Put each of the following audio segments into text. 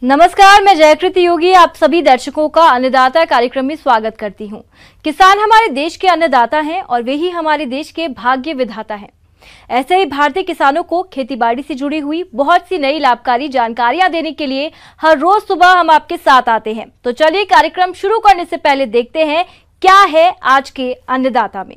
नमस्कार, मैं जयकृति योगी आप सभी दर्शकों का अन्नदाता कार्यक्रम में स्वागत करती हूं। किसान हमारे देश के अन्नदाता हैं और वे ही हमारे देश के भाग्य विधाता हैं। ऐसे ही भारतीय किसानों को खेतीबाड़ी से जुड़ी हुई बहुत सी नई लाभकारी जानकारियां देने के लिए हर रोज सुबह हम आपके साथ आते हैं। तो चलिए कार्यक्रम शुरू करने से पहले देखते हैं क्या है आज के अन्नदाता में।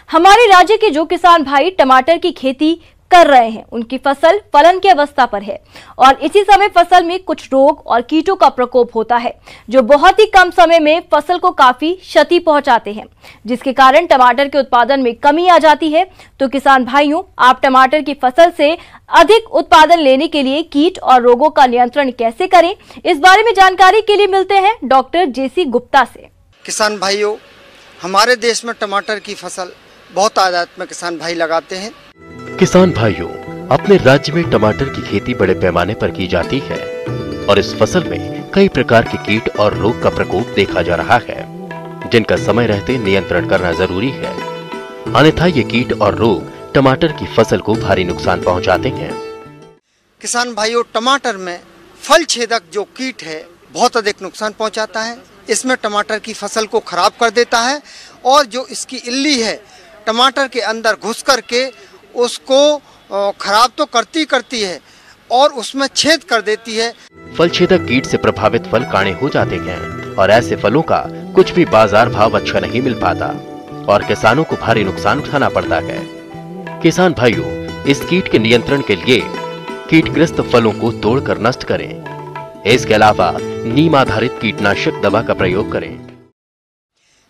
हमारे राज्य के जो किसान भाई टमाटर की खेती कर रहे हैं, उनकी फसल फलन की अवस्था पर है और इसी समय फसल में कुछ रोग और कीटों का प्रकोप होता है जो बहुत ही कम समय में फसल को काफी क्षति पहुंचाते हैं, जिसके कारण टमाटर के उत्पादन में कमी आ जाती है। तो किसान भाइयों, आप टमाटर की फसल से अधिक उत्पादन लेने के लिए कीट और रोगों का नियंत्रण कैसे करें, इस बारे में जानकारी के लिए मिलते हैं डॉक्टर जेसी गुप्ता से। किसान भाइयों, हमारे देश में टमाटर की फसल बहुत तादाद में किसान भाई लगाते हैं। किसान भाइयों, अपने राज्य में टमाटर की खेती बड़े पैमाने पर की जाती है और इस फसल में कई प्रकार के कीट और रोग का प्रकोप देखा जा रहा है, जिनका समय रहते नियंत्रण करना जरूरी है, अन्यथा ये कीट और रोग टमाटर की फसल को भारी नुकसान पहुंचाते हैं। किसान भाइयों, टमाटर में फल छेदक जो कीट है बहुत अधिक नुकसान पहुंचाता है। इसमें टमाटर की फसल को खराब कर देता है और जो इसकी इल्ली है टमाटर के अंदर घुस करके उसको खराब तो करती है और उसमें छेद कर देती है। फल छेदक कीट से प्रभावित फल काणे हो जाते हैं और ऐसे फलों का कुछ भी बाजार भाव अच्छा नहीं मिल पाता और किसानों को भारी नुकसान उठाना पड़ता है। किसान भाइयों, इस कीट के नियंत्रण के लिए कीटग्रस्त फलों को तोड़कर नष्ट करें। इसके अलावा नीम आधारित कीटनाशक दवा का प्रयोग करें।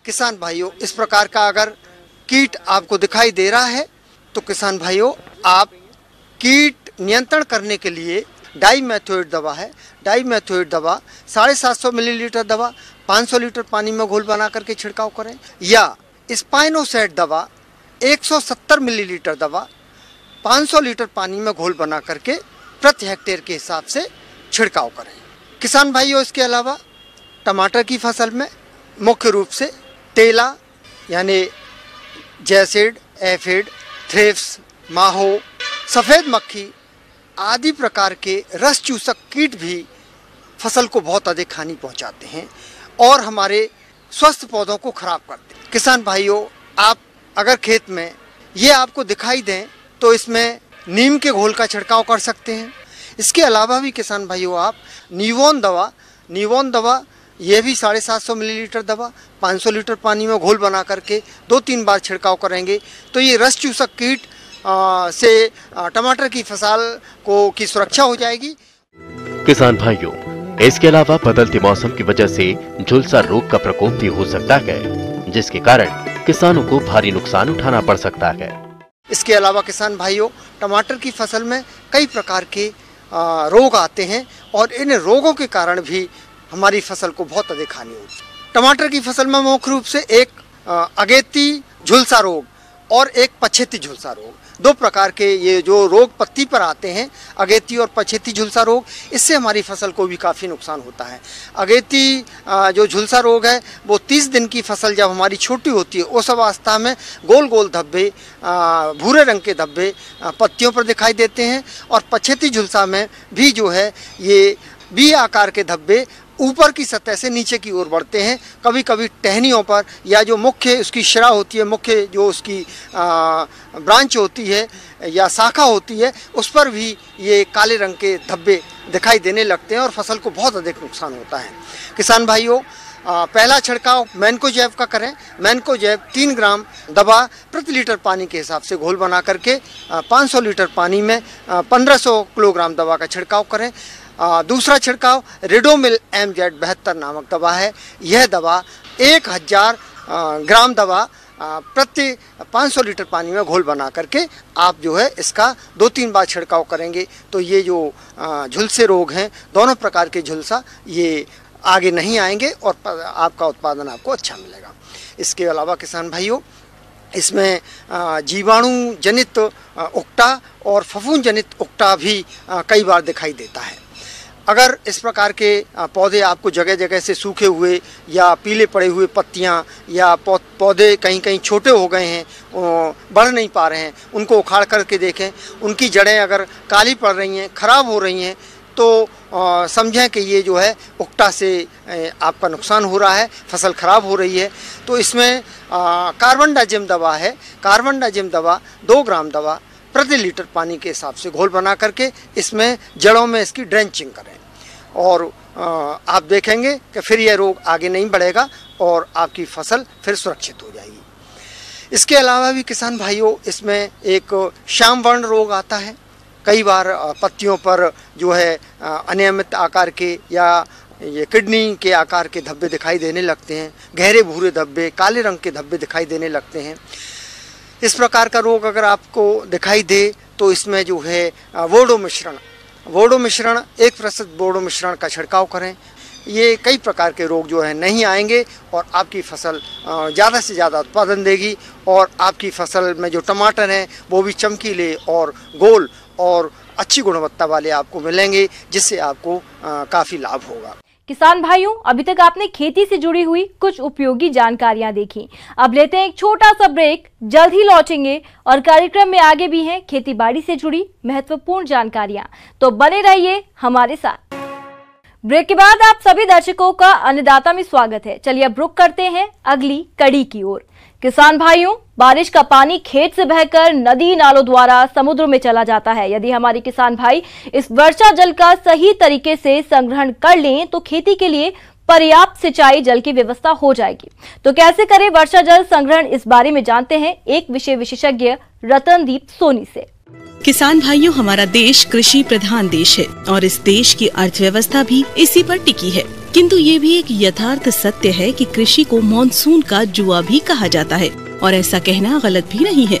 किसान भाइयों, इस प्रकार का अगर कीट आपको दिखाई दे रहा है तो किसान भाइयों, आप कीट नियंत्रण करने के लिए डाइमेथोएट दवा है। डाइमेथोएट दवा 750 मिलीलीटर दवा 500 लीटर पानी में घोल बना करके छिड़काव करें, या स्पाइनोसेट दवा 170 मिलीलीटर दवा 500 लीटर पानी में घोल बना करके प्रति हेक्टेयर के हिसाब से छिड़काव करें। किसान भाइयों, इसके अलावा टमाटर की फसल में मुख्य रूप से टेला यानी जैसिड, एफिड, थ्रिप्स, माहो, सफ़ेद मक्खी आदि प्रकार के रस चूसक कीट भी फसल को बहुत अधिक हानि पहुंचाते हैं और हमारे स्वस्थ पौधों को खराब करते हैं। किसान भाइयों, आप अगर खेत में ये आपको दिखाई दें तो इसमें नीम के घोल का छिड़काव कर सकते हैं। इसके अलावा भी किसान भाइयों, आप नीवोन दवा ये भी 750 मिलीलीटर दवा 500 लीटर पानी में घोल बना करके 2-3 बार छिड़काव करेंगे तो ये रस चूसक कीट से टमाटर की फसल की सुरक्षा हो जाएगी। किसान भाइयों, इसके अलावा बदलते मौसम की वजह से झुलसा रोग का प्रकोप भी हो सकता है, जिसके कारण किसानों को भारी नुकसान उठाना पड़ सकता है। इसके अलावा किसान भाइयों, टमाटर की फसल में कई प्रकार के रोग आते हैं और इन रोगों के कारण भी हमारी फसल को बहुत अधिक हानि होती है। टमाटर की फसल में मुख्य रूप से एक अगेती झुलसा रोग और एक पछेती झुलसा रोग, दो प्रकार के ये जो रोग पत्ती पर आते हैं, अगेती और पछेती झुलसा रोग, इससे हमारी फसल को भी काफ़ी नुकसान होता है। अगेती जो झुलसा रोग है वो 30 दिन की फसल जब हमारी छोटी होती है उस अवस्था में गोल गोल धब्बे, भूरे रंग के धब्बे पत्तियों पर दिखाई देते हैं और पछेती झुलसा में भी जो है ये बी आकार के धब्बे ऊपर की सतह से नीचे की ओर बढ़ते हैं। कभी कभी टहनियों पर या जो मुख्य उसकी शिरा होती है, मुख्य जो उसकी ब्रांच होती है या शाखा होती है, उस पर भी ये काले रंग के धब्बे दिखाई देने लगते हैं और फसल को बहुत अधिक नुकसान होता है। किसान भाइयों, पहला छिड़काव मैनकोजेब का करें। मैनकोजेब 3 ग्राम दवा प्रति लीटर पानी के हिसाब से घोल बना करके 500 लीटर पानी में 1500 किलोग्राम दवा का छिड़काव करें। दूसरा छिड़काव रेडोमिल MZ 72 नामक दवा है। यह दवा 1000 ग्राम दवा प्रति 500 लीटर पानी में घोल बना करके आप जो है इसका 2-3 बार छिड़काव करेंगे तो ये जो झुलसे रोग हैं, दोनों प्रकार के झुलसा, ये आगे नहीं आएंगे और आपका उत्पादन आपको अच्छा मिलेगा। इसके अलावा किसान भाइयों, इसमें जीवाणु जनित उकटा और फफूंद जनित उकटा भी कई बार दिखाई देता है। अगर इस प्रकार के पौधे आपको जगह जगह से सूखे हुए या पीले पड़े हुए पत्तियां या पौधे कहीं कहीं छोटे हो गए हैं, बढ़ नहीं पा रहे हैं, उनको उखाड़ करके देखें। उनकी जड़ें अगर काली पड़ रही हैं, ख़राब हो रही हैं, तो समझें कि ये जो है उकटा से आपका नुकसान हो रहा है, फसल ख़राब हो रही है। तो इसमें कार्बनडाजिम दवा है। कार्बनडाजिम दवा 2 ग्राम दवा प्रति लीटर पानी के हिसाब से घोल बना करके इसमें जड़ों में इसकी ड्रेंचिंग करें और आप देखेंगे कि फिर यह रोग आगे नहीं बढ़ेगा और आपकी फसल फिर सुरक्षित हो जाएगी। इसके अलावा भी किसान भाइयों, इसमें एक श्याम वर्ण रोग आता है। कई बार पत्तियों पर जो है अनियमित आकार के या ये किडनी के आकार के धब्बे दिखाई देने लगते हैं, गहरे भूरे धब्बे, काले रंग के धब्बे दिखाई देने लगते हैं। इस प्रकार का रोग अगर आपको दिखाई दे तो इसमें जो है बोडो मिश्रण 1% बोडो मिश्रण का छिड़काव करें। ये कई प्रकार के रोग जो है नहीं आएंगे और आपकी फसल ज़्यादा से ज़्यादा उत्पादन देगी और आपकी फसल में जो टमाटर हैं वो भी चमकीले और गोल और अच्छी गुणवत्ता वाले आपको मिलेंगे, जिससे आपको काफ़ी लाभ होगा। किसान भाइयों, अभी तक आपने खेती से जुड़ी हुई कुछ उपयोगी जानकारियां देखी। अब लेते हैं एक छोटा सा ब्रेक, जल्द ही लौटेंगे और कार्यक्रम में आगे भी हैं खेती बाड़ी से जुड़ी महत्वपूर्ण जानकारियां, तो बने रहिए हमारे साथ। ब्रेक के बाद आप सभी दर्शकों का अन्नदाता में स्वागत है। चलिए अब रुक करते हैं अगली कड़ी की ओर। किसान भाइयों, बारिश का पानी खेत से बहकर नदी नालों द्वारा समुद्र में चला जाता है। यदि हमारे किसान भाई इस वर्षा जल का सही तरीके से संग्रहण कर लें तो खेती के लिए पर्याप्त सिंचाई जल की व्यवस्था हो जाएगी। तो कैसे करें वर्षा जल संग्रहण, इस बारे में जानते हैं एक विषय विशेषज्ञ रतनदीप सोनी से। किसान भाइयों, हमारा देश कृषि प्रधान देश है और इस देश की अर्थव्यवस्था भी इसी पर टिकी है। किंतु ये भी एक यथार्थ सत्य है कि कृषि को मॉनसून का जुआ भी कहा जाता है और ऐसा कहना गलत भी नहीं है,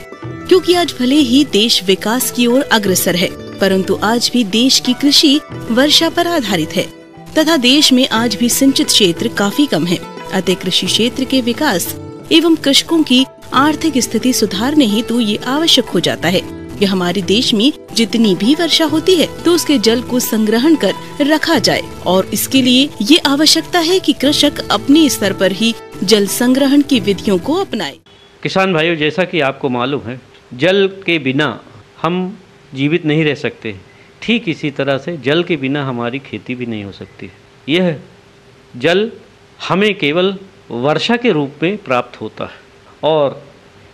क्योंकि आज भले ही देश विकास की ओर अग्रसर है, परंतु आज भी देश की कृषि वर्षा पर आधारित है तथा देश में आज भी सिंचित क्षेत्र काफी कम है। अतः कृषि क्षेत्र के विकास एवं कृषकों की आर्थिक स्थिति सुधारने हेतु ये आवश्यक हो जाता है कि हमारे देश में जितनी भी वर्षा होती है तो उसके जल को संग्रहण कर रखा जाए और इसके लिए ये आवश्यकता है कि कृषक अपने स्तर पर ही जल संग्रहण की विधियों को अपनाए। किसान भाइयों, जैसा कि आपको मालूम है, जल के बिना हम जीवित नहीं रह सकते। ठीक इसी तरह से जल के बिना हमारी खेती भी नहीं हो सकती। यह जल हमें केवल वर्षा के रूप में प्राप्त होता है और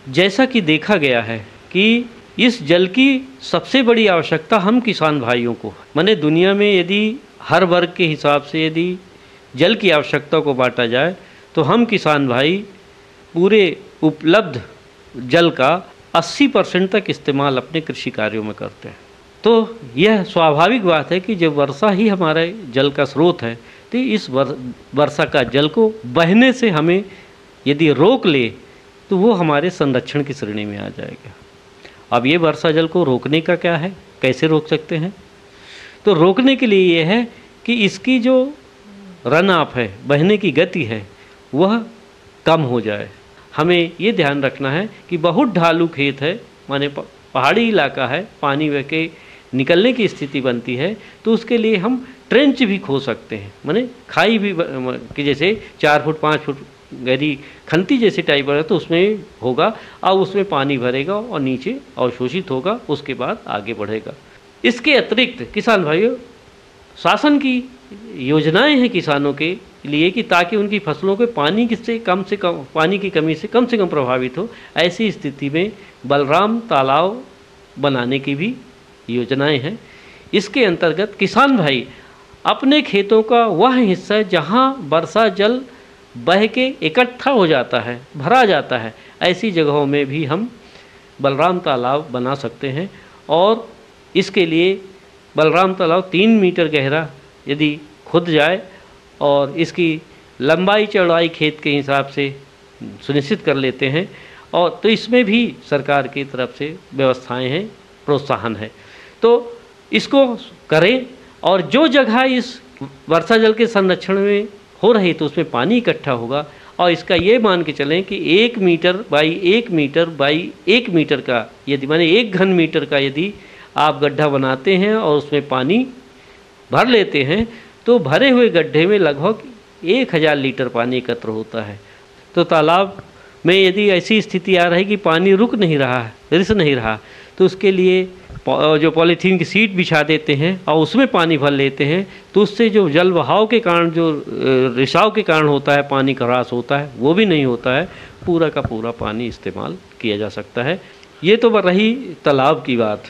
जैसा कि देखा गया है कि इस जल की सबसे बड़ी आवश्यकता हम किसान भाइयों को, माने दुनिया में यदि हर वर्ग के हिसाब से यदि जल की आवश्यकता को बांटा जाए तो हम किसान भाई पूरे उपलब्ध जल का 80% तक इस्तेमाल अपने कृषि कार्यों में करते हैं। तो यह स्वाभाविक बात है कि जब वर्षा ही हमारे जल का स्रोत है तो इस वर्षा का जल को बहने से हमें यदि रोक ले तो वो हमारे संरक्षण की श्रेणी में आ जाएगा। अब ये वर्षा जल को रोकने का क्या है, कैसे रोक सकते हैं? तो रोकने के लिए ये है कि इसकी जो रन ऑफ है, बहने की गति है, वह कम हो जाए। हमें ये ध्यान रखना है कि बहुत ढालू खेत है, माने पहाड़ी इलाका है, पानी बह के निकलने की स्थिति बनती है, तो उसके लिए हम ट्रेंच भी खो सकते हैं, माने खाई भी कि जैसे 4 फुट 5 फुट गहरी खंती जैसे टाइप है तो उसमें होगा और उसमें पानी भरेगा और नीचे अवशोषित होगा, उसके बाद आगे बढ़ेगा। इसके अतिरिक्त किसान भाइयों, शासन की योजनाएं हैं किसानों के लिए कि ताकि उनकी फसलों के पानी से कम पानी की कमी से कम प्रभावित हो। ऐसी स्थिति में बलराम तालाब बनाने की भी योजनाएं हैं। इसके अंतर्गत किसान भाई अपने खेतों का वह हिस्सा जहां वर्षा जल बह के इकट्ठा हो जाता है, भरा जाता है, ऐसी जगहों में भी हम बलराम तालाब बना सकते हैं और इसके लिए बलराम तालाब 3 मीटर गहरा यदि खुद जाए और इसकी लंबाई चौड़ाई खेत के हिसाब से सुनिश्चित कर लेते हैं और तो इसमें भी सरकार की तरफ से व्यवस्थाएं हैं, प्रोत्साहन है, तो इसको करें। और जो जगह इस वर्षा जल के संरक्षण में हो रही तो उसमें पानी इकट्ठा होगा और इसका ये मान के चलें कि 1 metre by 1 metre by 1 metre का यदि माने 1 घन मीटर का यदि आप गड्ढा बनाते हैं और उसमें पानी भर लेते हैं तो भरे हुए गड्ढे में लगभग 1000 लीटर पानी एकत्र होता है। तो तालाब में यदि ऐसी स्थिति आ रही कि पानी रुक नहीं रहा है, रिस नहीं रहा, तो उसके लिए जो पॉलीथीन की सीट बिछा देते हैं और उसमें पानी भर लेते हैं, तो उससे जो जल बहाव के कारण जो रिसाव के कारण होता है, पानी का ह्रास होता है, वो भी नहीं होता है। पूरा का पूरा पानी इस्तेमाल किया जा सकता है। ये तो रही तालाब की बात।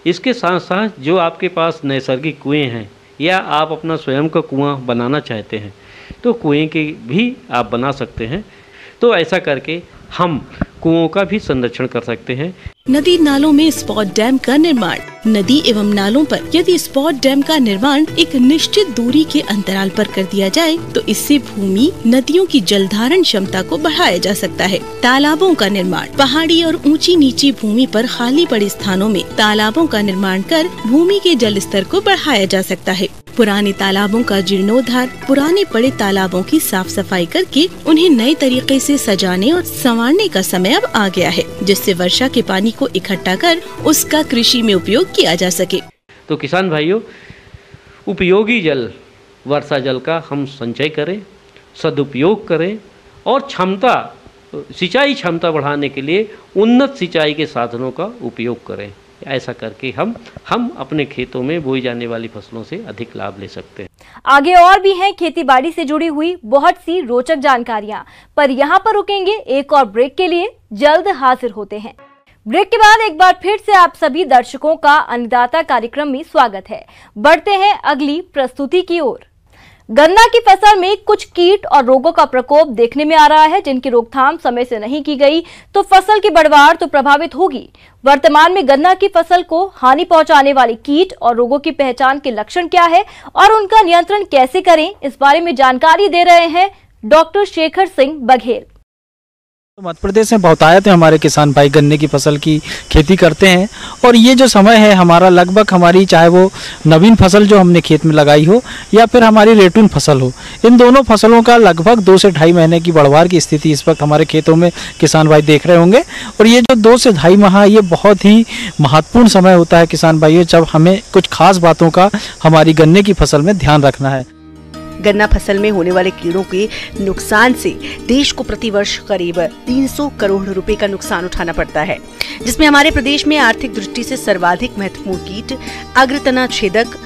इसके साथ साथ जो आपके पास नैसर्गिक कुएँ हैं या आप अपना स्वयं का कुआं बनाना चाहते हैं, तो कुएँ के भी आप बना सकते हैं। तो ऐसा करके हम कुओं का भी संरक्षण कर सकते हैं। नदी नालों में स्पॉट डैम का निर्माण। नदी एवं नालों पर यदि स्पॉट डैम का निर्माण एक निश्चित दूरी के अंतराल पर कर दिया जाए तो इससे भूमि नदियों की जल धारण क्षमता को बढ़ाया जा सकता है। तालाबों का निर्माण। पहाड़ी और ऊंची नीची भूमि पर खाली पड़े स्थानों में तालाबों का निर्माण कर भूमि के जल स्तर को बढ़ाया जा सकता है। पुराने तालाबों का जीर्णोद्धार। पुराने पड़े तालाबों की साफ सफाई करके उन्हें नए तरीके से सजाने और संवारने का समय अब आ गया है, जिससे वर्षा के पानी को इकट्ठा कर उसका कृषि में उपयोग किया जा सके। तो किसान भाइयों, उपयोगी जल, वर्षा जल का हम संचय करें, सदुपयोग करें और क्षमता, सिंचाई क्षमता बढ़ाने के लिए उन्नत सिंचाई के साधनों का उपयोग करें। ऐसा करके हम अपने खेतों में बोई जाने वाली फसलों से अधिक लाभ ले सकते हैं। आगे और भी हैं खेतीबाड़ी से जुड़ी हुई बहुत सी रोचक जानकारियां, पर यहाँ पर रुकेंगे एक और ब्रेक के लिए। जल्द हाजिर होते हैं। ब्रेक के बाद एक बार फिर से आप सभी दर्शकों का अन्नदाता कार्यक्रम में स्वागत है। बढ़ते हैं अगली प्रस्तुति की ओर। गन्ना की फसल में कुछ कीट और रोगों का प्रकोप देखने में आ रहा है, जिनकी रोकथाम समय से नहीं की गई तो फसल की पैदावार तो प्रभावित होगी। वर्तमान में गन्ना की फसल को हानि पहुंचाने वाले कीट और रोगों की पहचान के लक्षण क्या है और उनका नियंत्रण कैसे करें, इस बारे में जानकारी दे रहे हैं डॉक्टर शेखर सिंह बघेल। मध्य प्रदेश में बहुतायत है हमारे किसान भाई गन्ने की फसल की खेती करते हैं और ये जो समय है हमारा लगभग हमारी, चाहे वो नवीन फसल जो हमने खेत में लगाई हो या फिर हमारी रेटून फसल हो, इन दोनों फसलों का लगभग 2 से ढाई महीने की बढ़वार की स्थिति इस वक्त हमारे खेतों में किसान भाई देख रहे होंगे। और ये जो 2 से ढाई माह ये बहुत ही महत्वपूर्ण समय होता है किसान भाइयों, जब हमें कुछ खास बातों का हमारी गन्ने की फसल में ध्यान रखना है। गन्ना फसल में होने वाले कीड़ों के नुकसान से देश को प्रतिवर्ष करीब 300 करोड़ रुपए का नुकसान उठाना पड़ता है, जिसमें हमारे प्रदेश में आर्थिक दृष्टि से सर्वाधिक महत्वपूर्ण कीट अग्रतना छेदक,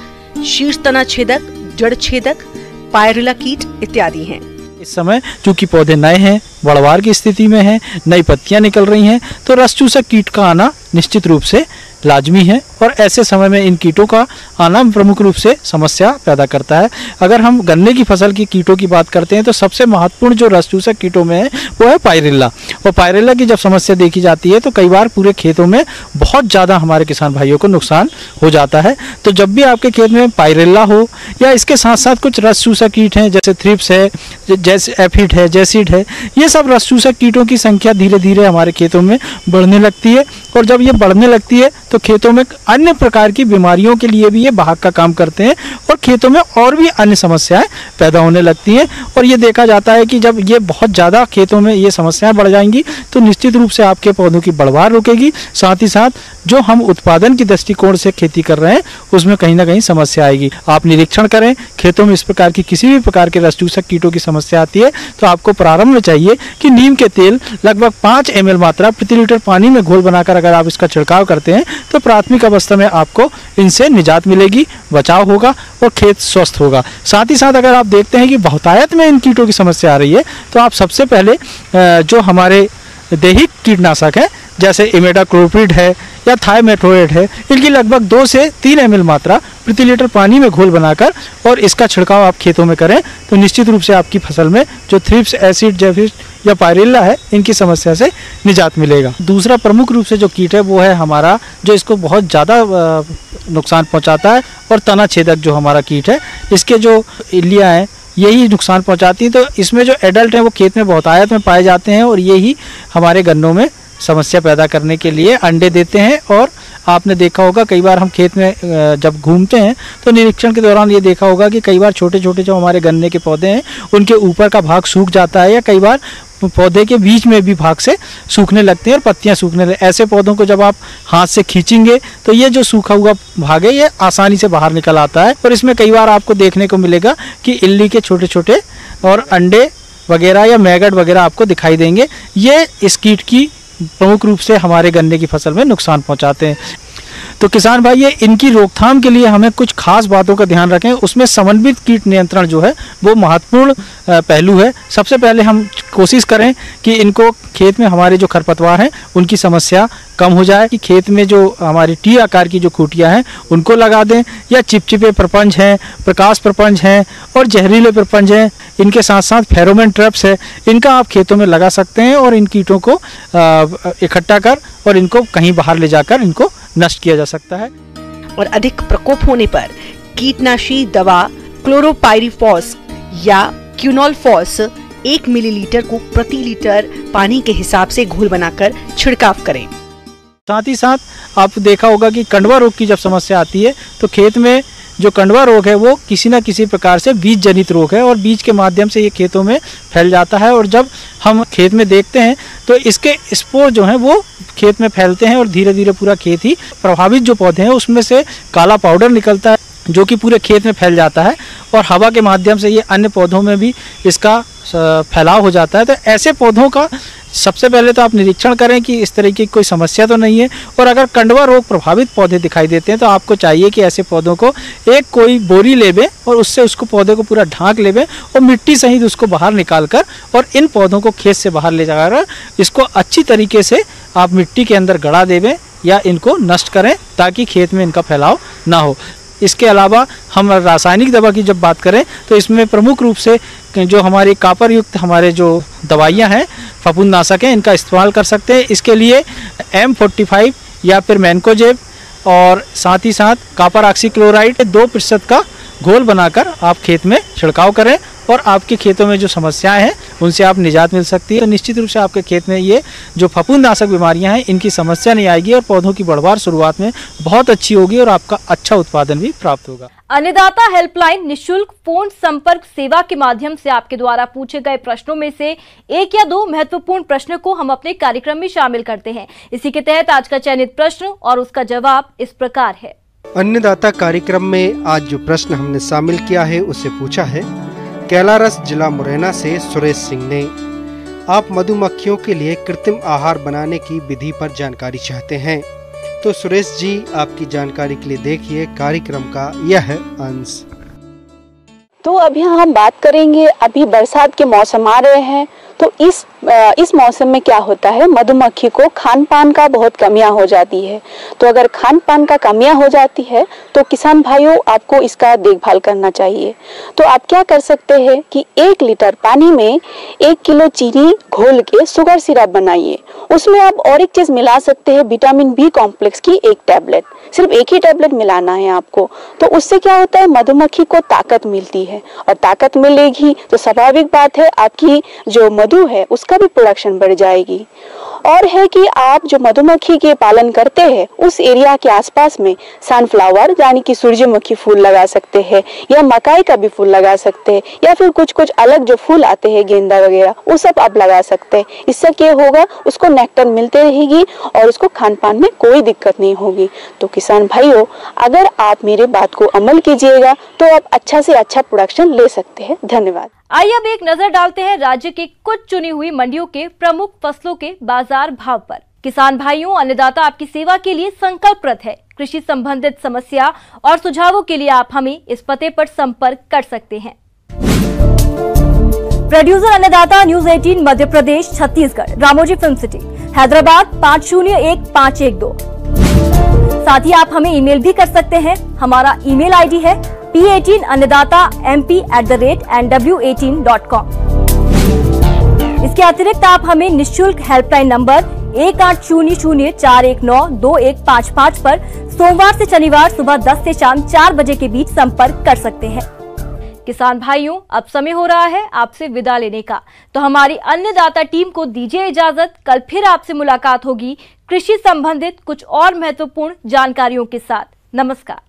शीर्ष तना छेदक, जड़ छेदक, पायरिल्ला कीट इत्यादि हैं। इस समय चूंकि पौधे नए हैं, बढ़वार की स्थिति में हैं, नई पत्तियां निकल रही हैं, तो रस चूसक कीट का आना निश्चित रूप से लाजमी है और ऐसे समय में इन कीटों का आना प्रमुख रूप से समस्या पैदा करता है। अगर हम गन्ने की फसल की कीटों की बात करते हैं तो सबसे महत्वपूर्ण जो रस चूसक कीटों में है वो है पायरिल्ला। और पायरिल्ला की जब समस्या देखी जाती है तो कई बार पूरे खेतों में बहुत ज़्यादा हमारे किसान भाइयों को नुकसान हो जाता है। तो जब भी आपके खेत में पायरिल्ला हो या इसके साथ साथ कुछ रस चूसक कीट हैं, जैसे थ्रिप्स है, जैसे एफिड है, जैसिड है, ये सब रस चूसक कीटों की संख्या धीरे धीरे हमारे खेतों में बढ़ने लगती है। और जब ये बढ़ने लगती है तो खेतों में अन्य प्रकार की बीमारियों के लिए भी ये वाहक का काम करते हैं और खेतों में और भी अन्य समस्याएं पैदा होने लगती हैं। और ये देखा जाता है कि जब ये बहुत ज़्यादा खेतों में ये समस्याएं बढ़ जाएंगी तो निश्चित रूप से आपके पौधों की बढ़वार रुकेगी, साथ ही साथ जो हम उत्पादन की दृष्टिकोण से खेती कर रहे हैं उसमें कहीं ना कहीं समस्या आएगी। आप निरीक्षण करें, खेतों में इस प्रकार की किसी भी प्रकार के रस चूसक कीटों की समस्या आती है तो आपको प्रारंभ में चाहिए कि नीम के तेल लगभग 5 ml मात्रा प्रति लीटर पानी में घोल बनाकर अगर आप इसका छिड़काव करते हैं तो प्राथमिक अवस्था में आपको इनसे निजात मिलेगी, बचाव होगा और खेत स्वस्थ होगा। साथ ही साथ अगर आप देखते हैं कि बहुतायत में इन कीटों की समस्या आ रही है तो आप सबसे पहले जो हमारे दैहिक कीटनाशक है जैसे इमेडाक्लोप्रिड है या थाइमेथोएट है, इनकी लगभग 2 से 3 ml मात्रा प्रति लीटर पानी में घोल बनाकर और इसका छिड़काव आप खेतों में करें तो निश्चित रूप से आपकी फसल में जो थ्रिप्स, एसिड, जेफिस या पायरिल्ला है इनकी समस्या से निजात मिलेगा। दूसरा प्रमुख रूप से जो कीट है वो है हमारा, जो इसको बहुत ज़्यादा नुकसान पहुंचाता है, और तना छेदक जो हमारा कीट है, इसके जो इल्लियाँ हैं यही नुकसान पहुंचाती हैं। तो इसमें जो एडल्ट हैं वो खेत में बहुतायत में पाए जाते हैं और यही हमारे गन्नों में समस्या पैदा करने के लिए अंडे देते हैं। और आपने देखा होगा कई बार हम खेत में जब घूमते हैं तो निरीक्षण के दौरान ये देखा होगा कि कई बार छोटे छोटे जो हमारे गन्ने के पौधे हैं उनके ऊपर का भाग सूख जाता है या कई बार पौधे के बीच में भी भाग से सूखने लगते हैं और पत्तियां सूखने लगती हैं। ऐसे पौधों को जब आप हाथ से खींचेंगे तो ये जो सूखा हुआ भाग है ये आसानी से बाहर निकल आता है और इसमें कई बार आपको देखने को मिलेगा कि इल्ली के छोटे छोटे और अंडे वगैरह या मैगट वगैरह आपको दिखाई देंगे। ये इस कीट की प्रमुख रूप से हमारे गन्ने की फसल में नुकसान पहुंचाते हैं। तो किसान भाई, ये इनकी रोकथाम के लिए हमें कुछ खास बातों का ध्यान रखें। उसमें समन्वित कीट नियंत्रण जो है वो महत्वपूर्ण पहलू है। सबसे पहले हम कोशिश करें कि इनको खेत में हमारे जो खरपतवार हैं उनकी समस्या कम हो जाए, कि खेत में जो हमारी टी आकार की जो खूंटियाँ हैं उनको लगा दें, या चिपचिपे प्रपंच हैं, प्रकाश प्रपंच हैं और जहरीले प्रपंच हैं, इनके साथ साथ फेरोमोन ट्रैप्स है, इनका आप खेतों में लगा सकते हैं और इन कीटों को इकट्ठा कर और इनको कहीं बाहर ले जाकर इनको नष्ट किया जा सकता है। और अधिक प्रकोप होने पर कीटनाशी दवा क्लोरोपाइरीफॉस या क्यूनोलफॉस 1 मिलीलीटर को प्रति लीटर पानी के हिसाब से घोल बनाकर छिड़काव करें। साथ ही साथ आप देखा होगा कि कंडवा रोग की जब समस्या आती है तो खेत में जो कंडवा रोग है वो किसी न किसी प्रकार से बीज जनित रोग है और बीज के माध्यम से ये खेतों में फैल जाता है, और जब हम खेत में देखते हैं तो इसके स्पोर जो हैं वो खेत में फैलते हैं और धीरे धीरे पूरा खेत ही, प्रभावित जो पौधे हैं उसमें से काला पाउडर निकलता है जो कि पूरे खेत में फैल जाता है और हवा के माध्यम से ये अन्य पौधों में भी इसका फैलाव हो जाता है। तो ऐसे पौधों का सबसे पहले तो आप निरीक्षण करें कि इस तरीके की कोई समस्या तो नहीं है, और अगर कंडवा रोग प्रभावित पौधे दिखाई देते हैं तो आपको चाहिए कि ऐसे पौधों को एक कोई बोरी लेबे और उससे उसको पौधे को पूरा ढांक लेबे और मिट्टी सहित उसको बाहर निकाल कर और इन पौधों को खेत से बाहर ले जाकर इसको अच्छी तरीके से आप मिट्टी के अंदर गड़ा देवें या इनको नष्ट करें ताकि खेत में इनका फैलाव ना हो। इसके अलावा हम रासायनिक दवा की जब बात करें तो इसमें प्रमुख रूप से जो हमारी कापर युक्त हमारे जो दवाइयाँ हैं, फफूंदनाशक हैं, इनका इस्तेमाल कर सकते हैं। इसके लिए M45 या फिर मैनकोजेब और साथ ही साथ कापर ऑक्सीक्लोराइड 2% का घोल बनाकर आप खेत में छिड़काव करें और आपके खेतों में जो समस्याएं हैं उनसे आप निजात मिल सकती है। तो निश्चित रूप से आपके खेत में ये जो फफूंदनाशक बीमारियां हैं इनकी समस्या नहीं आएगी और पौधों की बढ़वार शुरुआत में बहुत अच्छी होगी और आपका अच्छा उत्पादन भी प्राप्त होगा। अन्नदाता हेल्पलाइन निःशुल्क फोन संपर्क सेवा के माध्यम से आपके द्वारा पूछे गए प्रश्नों में से 1 या 2 महत्वपूर्ण प्रश्नों को हम अपने कार्यक्रम में शामिल करते हैं। इसी के तहत आज का चयनित प्रश्न और उसका जवाब इस प्रकार है। अन्नदाता कार्यक्रम में आज जो प्रश्न हमने शामिल किया है उसे पूछा है कैलारस जिला मुरैना से सुरेश सिंह ने। आप मधुमक्खियों के लिए कृत्रिम आहार बनाने की विधि पर जानकारी चाहते हैं। तो सुरेश जी, आपकी जानकारी के लिए देखिए कार्यक्रम का यह अंश। तो अभी हम बात करेंगे, अभी बरसात के मौसम आ रहे हैं तो इस मौसम में क्या होता है, मधुमक्खी को खान पान का बहुत कमियां हो जाती है। तो अगर खान पान का कमियां हो जाती है तो किसान भाइयों आपको इसका देखभाल करना चाहिए। तो आप क्या कर सकते हैं कि 1 लीटर पानी में 1 किलो चीनी घोल के शुगर सिरप बनाइए। उसमें आप और एक चीज मिला सकते हैं, विटामिन बी कॉम्प्लेक्स की 1 टैबलेट, सिर्फ 1 ही टैबलेट मिलाना है आपको। तो उससे क्या होता है, मधुमक्खी को ताकत मिलती है और ताकत मिलेगी तो स्वाभाविक बात है आपकी जो मधु है उसका भी प्रोडक्शन बढ़ जाएगी। और है कि आप जो मधुमक्खी के पालन करते हैं उस एरिया के आसपास में सनफ्लावर यानी कि सूरजमुखी फूल लगा सकते हैं या मकाई का भी फूल लगा सकते हैं या फिर कुछ अलग जो फूल आते हैं गेंदा वगैरह वो सब आप लगा सकते हैं। इससे क्या होगा, उसको नेक्टर मिलते रहेगी और उसको खान पान में कोई दिक्कत नहीं होगी। तो किसान भाइयों, अगर आप मेरे बात को अमल कीजिएगा तो आप अच्छा से अच्छा प्रोडक्शन ले सकते हैं। धन्यवाद। आइए अब एक नजर डालते हैं राज्य के कुछ चुनी हुई मंडियों के प्रमुख फसलों के बाजार भाव पर। किसान भाइयों, अन्नदाता आपकी सेवा के लिए संकल्परत है। कृषि संबंधित समस्या और सुझावों के लिए आप हमें इस पते पर संपर्क कर सकते हैं। प्रोड्यूसर अन्नदाता, news 18 Madhya Pradesh Chhattisgarh, Ramoji film city, Hyderabad 501512। साथ ही आप हमें ईमेल भी कर सकते हैं। हमारा ईमेल आईडी है p18annadatamp@nw18.com। इसके अतिरिक्त आप हमें निःशुल्क हेल्पलाइन नंबर 1800419255 पर सोमवार से शनिवार सुबह 10 से शाम 4 बजे के बीच संपर्क कर सकते हैं। किसान भाइयों, अब समय हो रहा है आपसे विदा लेने का, तो हमारी अन्नदाता टीम को दीजिए इजाजत। कल फिर आपसे मुलाकात होगी कृषि संबंधित कुछ और महत्वपूर्ण जानकारियों के साथ। नमस्कार।